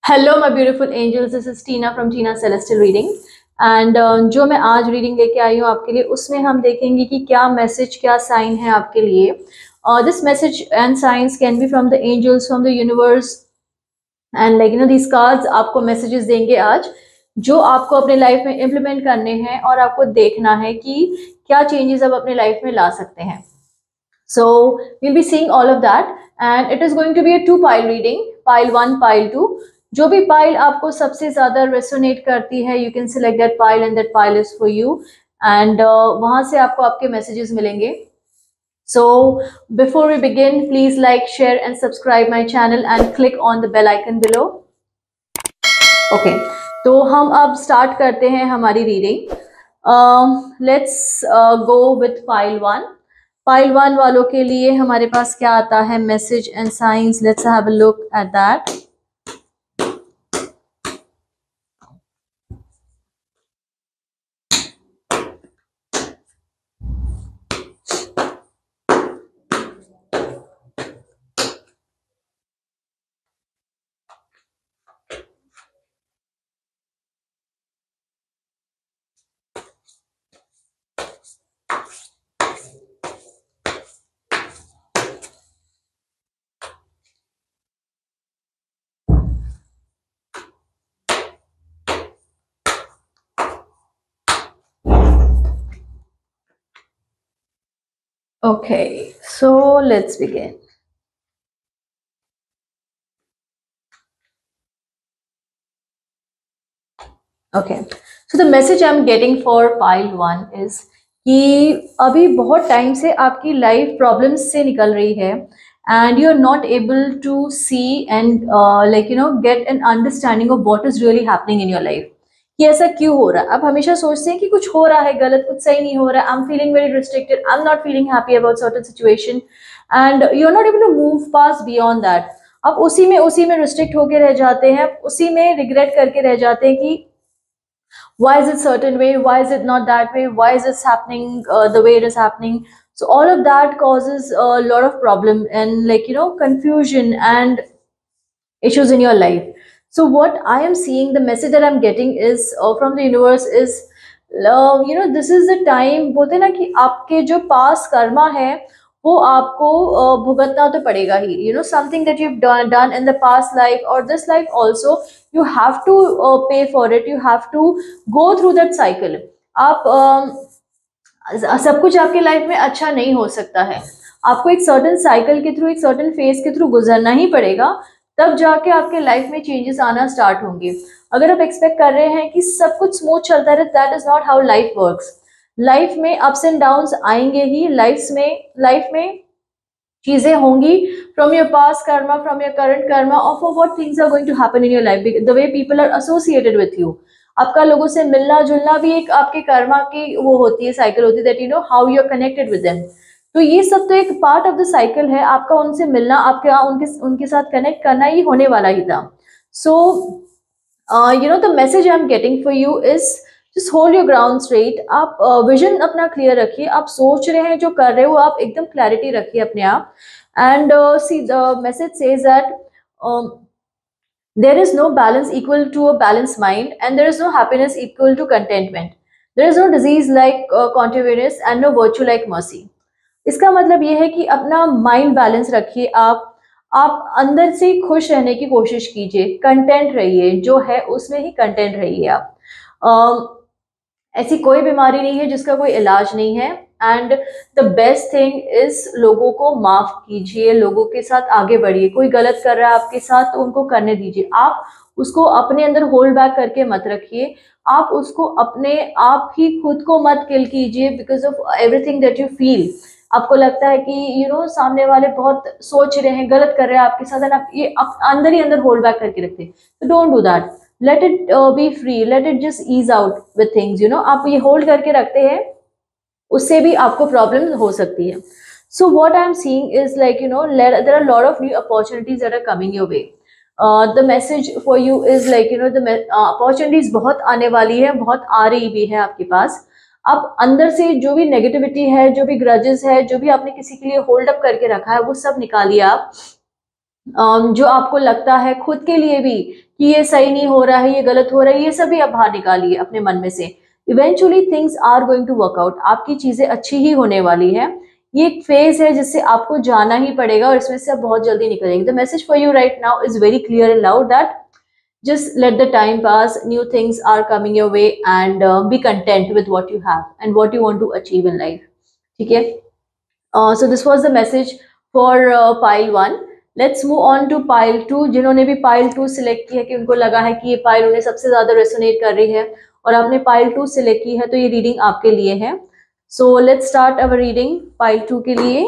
Hello my beautiful angels, this is Tina from Tina Celestial Reading. And जो मैं आज reading लेके आई हूँ आपके लिए, उसमें हम देखेंगे कि क्या मैसेज, क्या साइन है आपके लिए। This message and signs can be from the angels, from the universe, and like these cards आपको मैसेजेस देंगे आज, जो आपको अपने लाइफ में इम्प्लीमेंट करने हैं और आपको देखना है कि क्या चेंजेस आप अपने लाइफ में ला सकते हैं। So we'll be seeing all of that, and it is going to be a two pile reading, pile 1, pile 2. जो भी pile आपको सबसे ज्यादा resonate करती है, you can select that pile and that pile is for you, and वहां से आपको आपके messages मिलेंगे. So before we begin, please like, share and subscribe my channel and click on the bell icon below. Okay, तो हम अब start करते हैं हमारी reading. Let's go with pile 1. Pile 1 वालों के लिए हमारे पास क्या आता है, message and science. Let's have a look at that. Okay, so let's begin. Okay, so the message I'm getting for pile 1 is कि अभी बहुत टाइम से आपकी लाइफ प्रॉब्लम्स से निकल रही है, and you are not able to see and get an understanding of what is really happening in your life. कि ऐसा क्यों हो रहा है. आप हमेशा सोचते हैं कि कुछ हो रहा है गलत, कुछ सही नहीं हो रहा है. I am feeling very restricted, I am not feeling happy about certain situation, and you are not able to move past beyond that. आप उसी में रिस्ट्रिक्ट होकर रह जाते हैं, उसी में रिग्रेट करके रह जाते हैं कि why is it certain way, why is it not that way, why is this happening the way it is happening. So all of that causes a lot of problem and confusion and issues in your life. So what I am seeing, the message that I'm getting is from the universe is this is the time. बोलते ना कि आपके जो पास कर्मा है वो आपको भुगतना तो पड़ेगा ही. Something that you've done in the past life or this life also, you have to pay for it, you have to go through that cycle. आप सब कुछ आपके लाइफ में अच्छा नहीं हो सकता है. आपको एक सर्टेन साइकिल के थ्रू, एक सर्टेन फेज के थ्रू गुजरना ही पड़ेगा, तब जाके आपके लाइफ में चेंजेस आना स्टार्ट होंगे. अगर आप एक्सपेक्ट कर रहे हैं कि सब कुछ स्मूथ चलता रहे, that is not how life works. Life में अप्स एंड डाउन्स आएंगे ही. लाइफ में चीजें होंगी from your past karma, from your current karma, और for what things are going to happen in your life, the way people are associated with you. आपका लोगों से मिलना जुलना भी एक आपके कर्मा की वो होती है, साइकिल होती है, that you know how you are connected with them. तो ये सब तो एक पार्ट ऑफ द साइकिल है. आपका उनसे मिलना, आपका उनके साथ कनेक्ट करना ही होने वाला ही था. So the message I am getting for you is just hold your ground straight. आप विजन अपना क्लियर रखिए. आप सोच रहे हैं, जो कर रहे हो, आप एकदम क्लैरिटी रखिए अपने आप. And see the message says that there is no balance equal to a balanced mind, and there is no happiness equal to contentment. There is no disease like contagious and no virtue like mercy. इसका मतलब ये है कि अपना mind balance रखिए. आप अंदर से खुश रहने की कोशिश कीजिए, कंटेंट रहिए, जो है उसमें ही कंटेंट रहिए आप. ऐसी कोई बीमारी नहीं है जिसका कोई इलाज नहीं है. And the best thing is, लोगों को माफ कीजिए, लोगों के साथ आगे बढ़िए. कोई गलत कर रहा है आपके साथ तो उनको करने दीजिए. आप उसको अपने अंदर होल्ड बैक करके मत रखिए. आप उसको अपने आप ही खुद को मत किल कीजिए because of everything that you feel. आपको लगता है कि सामने वाले बहुत सोच रहे हैं, गलत कर रहे हैं आपके साथ, एंड आप ये अंदर ही अंदर होल्ड बैक करके रखते हैं. तो don't do that. Let it be free, let it just ease out with things. आप ये होल्ड करके रखते हैं, उससे भी आपको प्रॉब्लम हो सकती है. So what I am seeing is there are lot of new opportunities that are coming your way. The message for you is the opportunities बहुत आने वाली है, बहुत आ रही भी है आपके पास. आप अंदर से जो भी नेगेटिविटी है, जो भी ग्रजेस है, जो भी आपने किसी के लिए होल्ड अप करके रखा है, वो सब निकालिए आप. जो आपको लगता है खुद के लिए भी कि ये सही नहीं हो रहा है, ये गलत हो रहा है, ये सभी आप बाहर निकालिए अपने मन में से। Eventually things are going to work out, आपकी चीजें अच्छी ही होने वाली है। ये एक फेज है जिससे आपको जाना ही पड़ेगा और इसमें से आप बहुत जल्दी निकलेंगे। The message for you right now is very clear and loud that just let the time pass, new things are coming your way, and be content with what you have and what you want to achieve in life. ठीक है? So this was the message for pile 1. Let's move on to pile 2. जिन्होंने भी pile 2 select की है कि उनको लगा है कि ये pile उन्हें सबसे ज़्यादा resonate कर रही है और आपने pile 2 select की है, तो ये reading आपके लिए है. So let's start our reading pile 2 के लिए.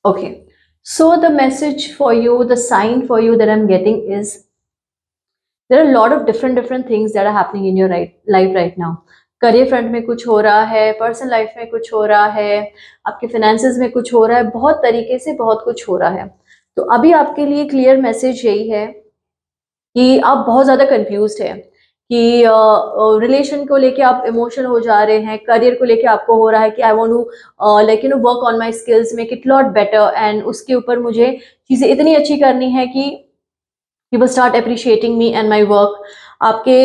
Okay, so the message for you, the sign for you that I'm getting is there are a lot of different things that are happening in your life right now. Career front में कुछ हो रहा है, personal life में कुछ हो रहा है, आपके फाइनेंसेस में कुछ हो रहा है, बहुत तरीके से बहुत कुछ हो रहा है. तो अभी आपके लिए क्लियर मैसेज यही है कि आप बहुत ज़्यादा कंफ्यूज्ड है कि रिलेशन को लेके आप इमोशनल हो जा रहे हैं, करियर को लेके आपको हो रहा है कि I want to like you know work on my skills, make it lot better, and उसके ऊपर मुझे चीज़ें इतनी अच्छी करनी है कि you will start appreciating me and my work. आपके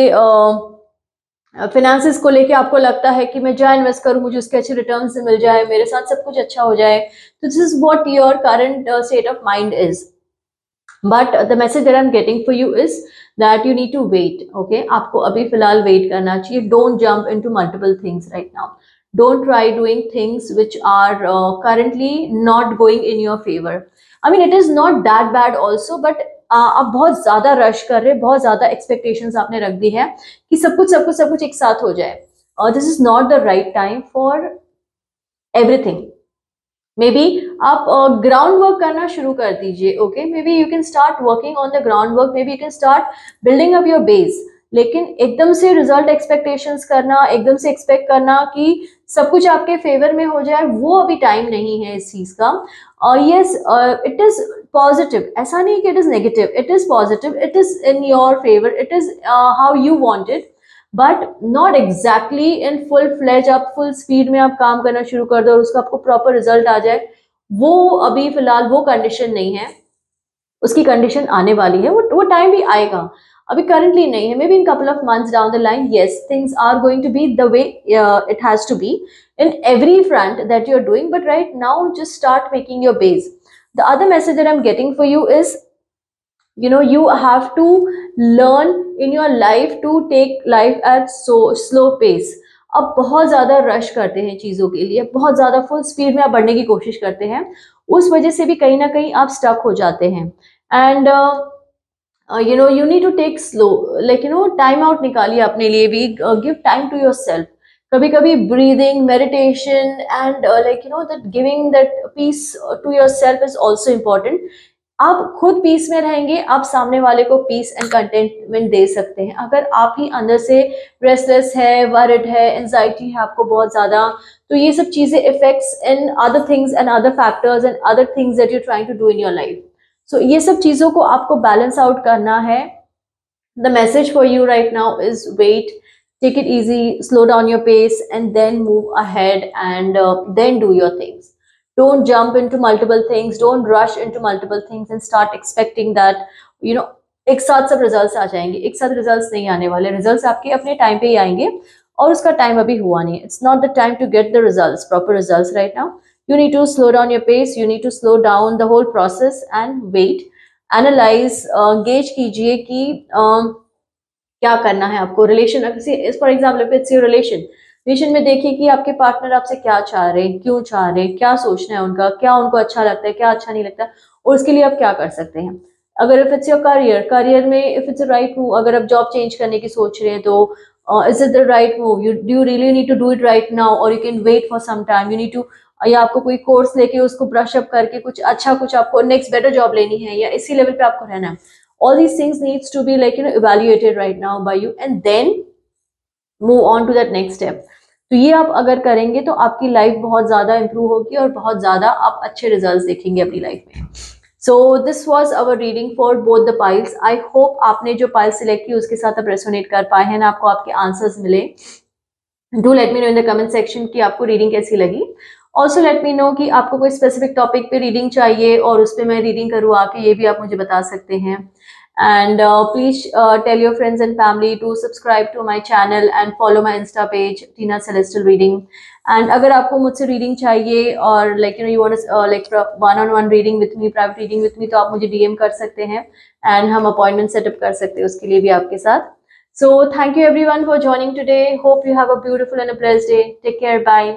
फिनेंसेस को लेके आपको लगता है कि मैं जहाँ इन्वेस्ट करूँ मुझे उसके अच्छे रिटर्न से मिल जाए, मेरे साथ सब कुछ अच्छा हो जाए. तो this is what your current state of mind is. But the message that I am getting for you is that you need to wait. Okay, आपको अभी फिलहाल वेट करना चाहिए. Don't jump into multiple things right now. Don't try doing things which are currently not going in your favor. I mean, it is not that bad also, but आप बहुत ज्यादा rush कर रहे हैं, बहुत ज्यादा एक्सपेक्टेशंस आपने रख दी है कि सब कुछ एक साथ हो जाए. This is not the right time for everything. May be आप ग्राउंड वर्क करना शुरू कर दीजिए. Okay, may be you can start working on the ground work, may be you can start building up your base. लेकिन एकदम से result expectations करना, एकदम से एक्सपेक्ट करना कि सब कुछ आपके फेवर में हो जाए, वो अभी टाइम नहीं है इस चीज का. यस, इट इज पॉजिटिव, ऐसा नहीं कि it is negative, it is positive, it is in your favour, it is how you want it, but not exactly in full fledge. आप फुल स्पीड में आप काम करना शुरू कर दो और उसका आपको प्रॉपर रिजल्ट आ जाए, वो अभी फिलहाल वो कंडीशन नहीं है. उसकी कंडीशन आने वाली है, वो टाइम भी आएगा, अभी करंटली नहीं है. Maybe in couple of months down the line, yes, things are going to be the way it has to be in every front that you're doing, but right now just start making your base. The other message that I'm getting for you is, you know, you have to learn in your life to take life at so slow pace. अब बहुत ज़्यादा rush करते हैं चीज़ों के लिए, बहुत ज़्यादा फुल स्पीड में आप बढ़ने की कोशिश करते हैं, उस वजह से भी कहीं ना कहीं आप स्टक हो जाते हैं. And you know, you need to take slow, like you know, time out निकालिए अपने लिए भी. Give time to yourself. कभी कभी breathing, meditation, and like you know, that giving that peace to yourself is also important. आप खुद piece में रहेंगे, आप सामने वाले को पीस एंड कंटेंटमेंट दे सकते हैं. अगर आप ही अंदर से रेस्टलेस है, वरिड है, एंजाइटी है आपको बहुत ज्यादा, तो ये सब चीजें effects in other things and other factors and other things that you trying to do in your life. So ये सब चीजों को आपको बैलेंस आउट करना है. The message for you right now is wait, take it easy, slow down your pace, and then move ahead, and then do your things. Don't jump into multiple things, don't rush into multiple things and start expecting that, you know, एक साथ सब results आ जाएंगे. एक साथ results नहीं आने वाले. Results आपके अपने टाइम पे ही आएंगे और उसका टाइम अभी हुआ नहीं. It's not the time to get the results, proper results right now. You need to slow down your pace, you need to slow down the whole process and wait, analyze, gauge कीजिए कि क्या करना है आपको। Relation, for example if it's your relation में देखिए कि आपके पार्टनर आपसे क्या चाह रहे हैं, क्यों चाह रहे हैं, क्या सोचना है उनका, क्या उनको अच्छा लगता है, क्या अच्छा नहीं लगता, और उसके लिए आप क्या कर सकते हैं। अगर इफ इट्स योर करियर में इफ इट्स राइट मूव, अगर आप जॉब चेंज करने की सोच रहे हैं तो is it the right move, you really need to do it right now और you can wait for some time, you need to, या आपको कोई कोर्स लेके उसको ब्रश अप करके कुछ अच्छा, कुछ आपको नेक्स्ट बेटर जॉब लेनी है या इसी लेवल पे आपको रहना है। All these things needs to be like evaluated right now by you and then move on to that next step. तो ये आप अगर करेंगे तो आपकी लाइफ बहुत ज्यादा इंप्रूव होगी और बहुत ज्यादा आप अच्छे रिजल्ट्स देखेंगे अपनी लाइफ में। So this was our reading for both the piles. I hope आपने जो पाइल सिलेक्ट की उसके साथ आप रेसोनेट कर पाए हैं ना, आपको आपके आंसर्स मिले। Do let me know in the comment section कि आपको रीडिंग कैसी लगी। ऑल्सो लेट मी नो कि आपको कोई स्पेसिफिक टॉपिक पे रीडिंग चाहिए और उस पर मैं रीडिंग करूँ आके, ये भी आप मुझे बता सकते हैं। And please tell your friends and family to subscribe to my channel and follow my Insta page Tina Celestial Reading. And अगर आपको मुझसे रीडिंग चाहिए और you want to like one-on-one reading with me, private reading with me, तो आप मुझे DM कर सकते हैं and हम अपॉइंटमेंट सेटअप कर सकते हैं उसके लिए भी आपके साथ। So thank you everyone for joining today. Hope you have a beautiful and a blessed day. Take care. Bye.